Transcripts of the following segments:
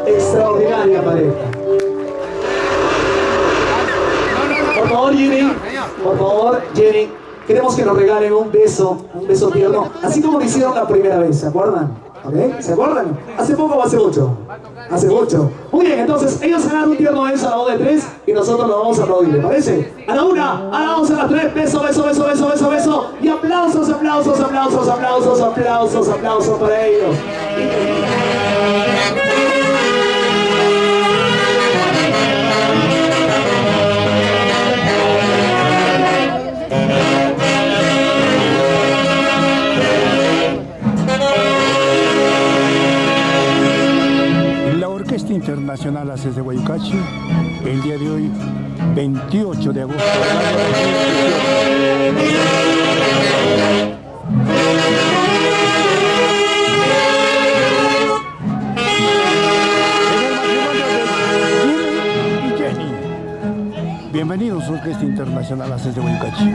extraordinaria pareja. Por favor, Jenny, por favor, Jenny, queremos que nos regalen un beso tierno, así como lo hicieron la primera vez, ¿se acuerdan? ¿Okay? ¿Se acuerdan? ¿Hace poco o hace mucho? Hace mucho. Muy bien, entonces ellos harán un tierno beso a la voz de tres y nosotros lo vamos a aplaudir, ¿le parece? A la una, a la dos, a las tres, beso, beso, beso, beso, beso, beso, y aplausos, aplausos, aplausos, aplausos, aplausos, aplausos para ellos. Internacional ACES de Guayucachi, el día de hoy, 28 de agosto. Y Jenny. Bienvenidos a Orquesta Internacional ACES de Guayucachi.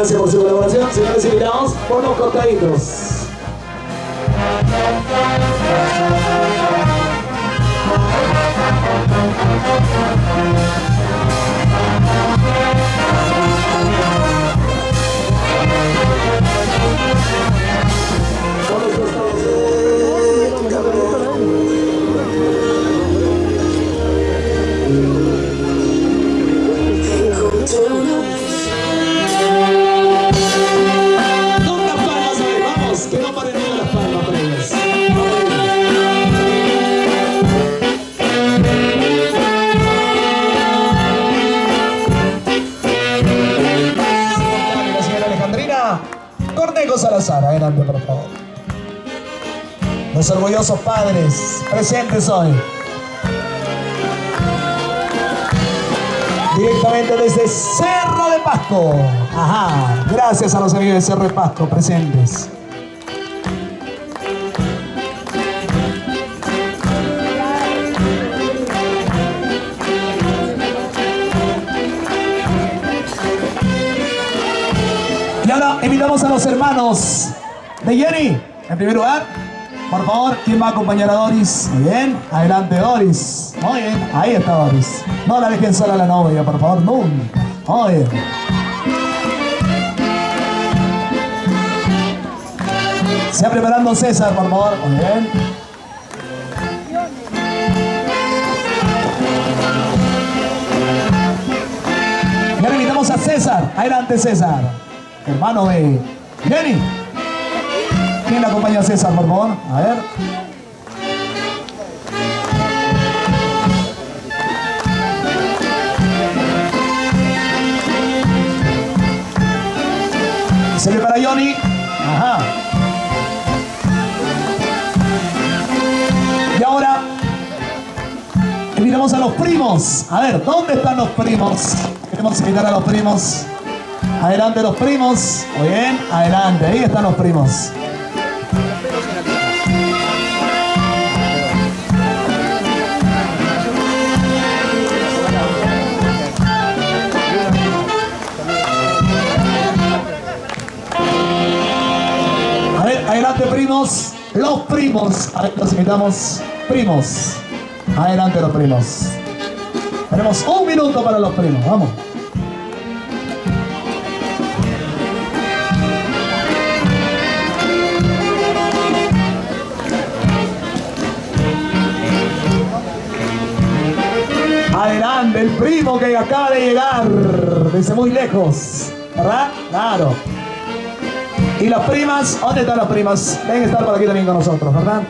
gracias por su colaboración. Señores invitados, por los cortaditos. Salazar, adelante por favor. Los orgullosos padres presentes hoy. Directamente desde Cerro de Pasco. Ajá, gracias a los amigos de Cerro de Pasco presentes. Y ahora invitamos a los hermanos de Jenny. En primer lugar, por favor, ¿quién va a acompañar a Doris? Muy bien, adelante Doris. Muy bien, ahí está Doris. No la dejen sola a la novia, por favor, nunca. Muy bien. Se va preparando César, por favor. Muy bien. Y ahora invitamos a César. Adelante César. Hermano de Jenny. ¿Quién le acompaña a César, por favor? A ver. Se prepara Johnny. Ajá. Y ahora invitamos a los primos. A ver, ¿dónde están los primos? Queremos invitar a los primos. Adelante los primos. Muy bien, adelante. Ahí están los primos. A ver, adelante primos. Los primos. A ver, los invitamos. Primos. Adelante los primos. Tenemos un minuto para los primos. Vamos. Adelante, el primo que acaba de llegar desde muy lejos, ¿verdad? Claro. Y las primas, ¿dónde están las primas? Deben estar por aquí también con nosotros, ¿verdad?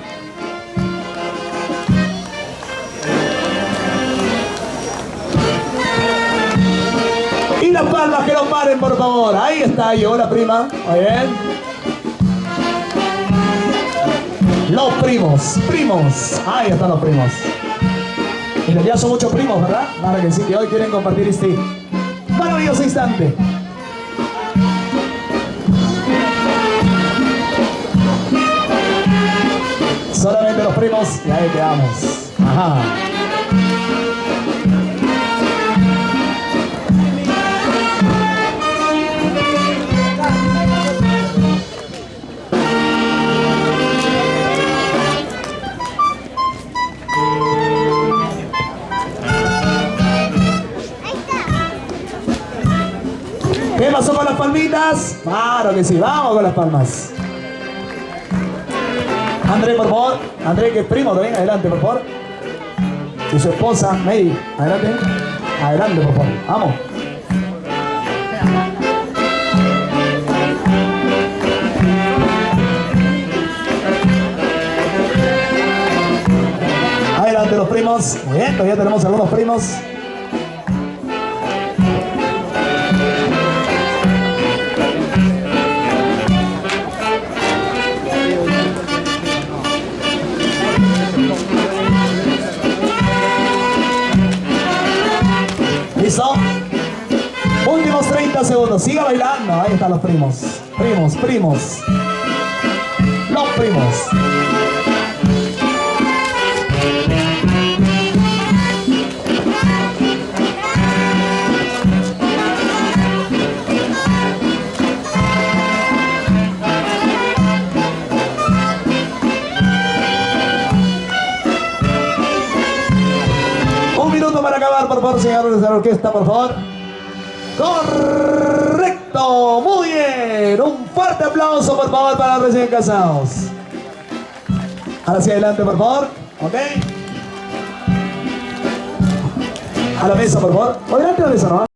Y las palmas que no paren, por favor. Ahí está, llegó la prima. Muy bien. Los primos, primos. Ahí están los primos. En realidad son muchos primos, ¿verdad? Claro que sí, que hoy quieren compartir este maravilloso instante. Solamente los primos y ahí quedamos. Ajá. ¿Qué pasó con las palmitas? Claro que sí, vamos con las palmas. André, por favor. André, que es primo, también, adelante, por favor. Y su esposa, Mary, adelante. Adelante, por favor. Vamos. Adelante los primos. Muy bien, todavía tenemos algunos primos. ¿Listo? Últimos 30 segundos. Siga bailando. Ahí están los primos. Primos, primos. Los primos. para acabar, por favor, señores de la orquesta, por favor. Correcto, muy bien. Un fuerte aplauso, por favor, para los recién casados. Hacia adelante, por favor. Ok. A la mesa, por favor. O delante de la mesa, ¿no?